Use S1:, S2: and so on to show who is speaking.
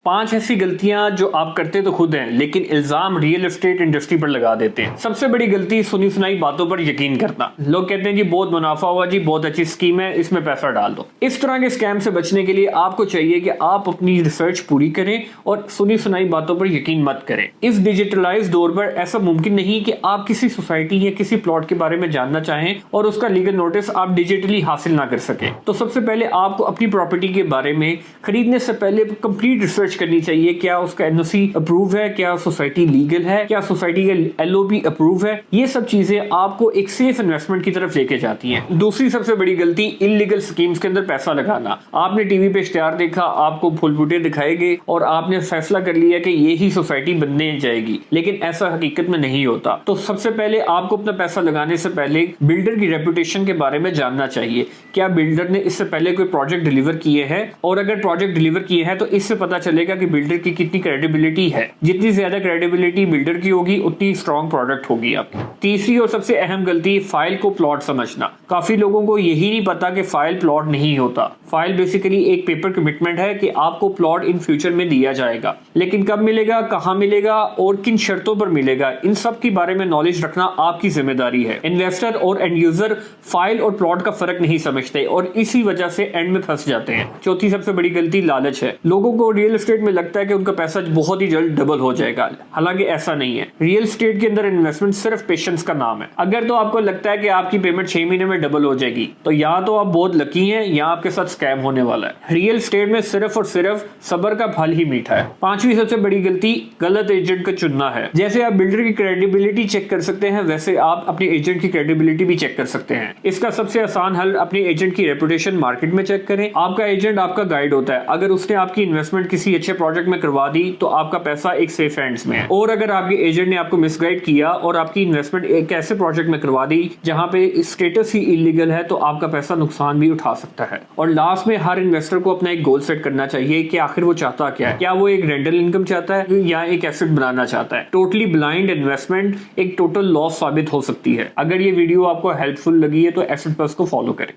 S1: 5 ऐसी गलतियां जो आप करते तो खुद हैं लेकिन इल्जाम रियल एस्टेट इंडस्ट्री पर लगा देते हैं। सबसे बड़ी गलती सुनी सुनाई बातों पर यकीन करना। लोग कहते हैं जी बहुत मुनाफा हुआ, जी बहुत अच्छी स्कीम है, इसमें पैसा डाल दो। इस तरह के स्कैम से बचने के लिए आपको चाहिए कि आप अपनी रिसर्च पूरी करें और सुनी सुनाई बातों पर यकीन मत करें। इस डिजिटलाइज दौर पर ऐसा मुमकिन नहीं कि आप किसी सोसाइटी या किसी प्लॉट के बारे में जानना चाहें और उसका लीगल नोटिस आप डिजिटली हासिल ना कर सके। तो सबसे पहले आपको अपनी प्रॉपर्टी के बारे में खरीदने से पहले कंप्लीट रिसर्च करनी चाहिए। क्या उसका एनओसी अप्रूव है, क्या सोसाइटी लीगल है, क्या सोसाइटी का एलओपी अप्रूव है। ये सब चीजें आपको एक सेफ इन्वेस्टमेंट की तरफ लेके जाती हैं। दूसरी सबसे बड़ी गलती इलीगल स्कीम्स के अंदर पैसा लगाना। आपने टीवी पे इश्तिहार देखा, आपको फुल बूटे दिखाए गए और आपने फैसला कर लिया कि ये ही सोसाइटी बनने जाएगी, लेकिन ऐसा हकीकत में नहीं होता। तो सबसे पहले आपको अपना पैसा लगाने से पहले बिल्डर की रेपुटेशन के बारे में जानना चाहिए। क्या बिल्डर ने इससे पहले कोई प्रोजेक्ट डिलीवर किए हैं, और अगर प्रोजेक्ट डिलीवर किए हैं तो इससे पता चलेगा कि बिल्डर की कितनी क्रेडिबिलिटी है। जितनी ज्यादा क्रेडिबिलिटी बिल्डर की होगी उतनी स्ट्रॉन्ग प्रोडक्ट होगी आपकी। तीसरी और सबसे अहम गलती फाइल को प्लॉट समझना। काफी लोगों को यही नहीं पता कि फाइल प्लॉट नहीं होता। फाइल बेसिकली एक पेपर कमिटमेंट है कि आपको प्लॉट इन फ्यूचर में दिया जाएगा, लेकिन कब मिलेगा, कहां मिलेगा और किन शर्तों पर मिलेगा, इन सब के बारे में नॉलेज रखना आपकी जिम्मेदारी है। इन्वेस्टर और एंड यूजर फाइल और प्लॉट का फर्क नहीं समझते और इसी वजह से एंड में फंस जाते हैं। चौथी सबसे बड़ी गलती लालच है। लोगों को रियल एस्टेट में लगता है कि उनका पैसा बहुत ही जल्द डबल हो जाएगा, हालांकि ऐसा नहीं है। रियल एस्टेट के अंदर इन्वेस्टमेंट सिर्फ पेशेंस का नाम है। अगर तो आपको लगता है कि आपकी पेमेंट 6 महीने में डबल हो जाएगी तो या तो आप बहुत लकी हैं या आपके साथ स्कैम होने वाला है। रियल एस्टेट में सिर्फ और सिर्फ सब्र का फल ही मीठा है। पांचवी सबसे बड़ी गलती गलत एजेंट का चुनना है। जैसे आप बिल्डर की क्रेडिबिलिटी चेक कर सकते हैं, वैसे आप अपने एजेंट की क्रेडिबिलिटी भी चेक कर सकते हैं। इसका सबसे आसान हल अपने एजेंट की रेपुटेशन मार्केट में चेक करें। आपका एजेंट आपका गाइड होता है। अगर उसने आपकी इन्वेस्टमेंट किसी अच्छे प्रोजेक्ट में करवा दी तो आपका पैसा एक सेफ हैंड्स में है, और अगर आपके एजेंट ने आपको मिसगाइड किया और आपकी इन्वेस्टमेंट एक ऐसे प्रोजेक्ट में करवा दी जहां पे स्टेटस ही इलीगल है तो आपका पैसा नुकसान भी उठा सकता है। और लास्ट में हर इन्वेस्टर को अपना एक गोल सेट करना चाहिए कि आखिर वो चाहता क्या है। क्या वो एक रेंटल इनकम चाहता है या एक एसेट बनाना चाहता है। टोटली ब्लाइंड इन्वेस्टमेंट एक टोटल लॉस साबित हो सकती है। अगर ये वीडियो आपको हेल्पफुल लगी है तो एसेट प्लस को फॉलो करें।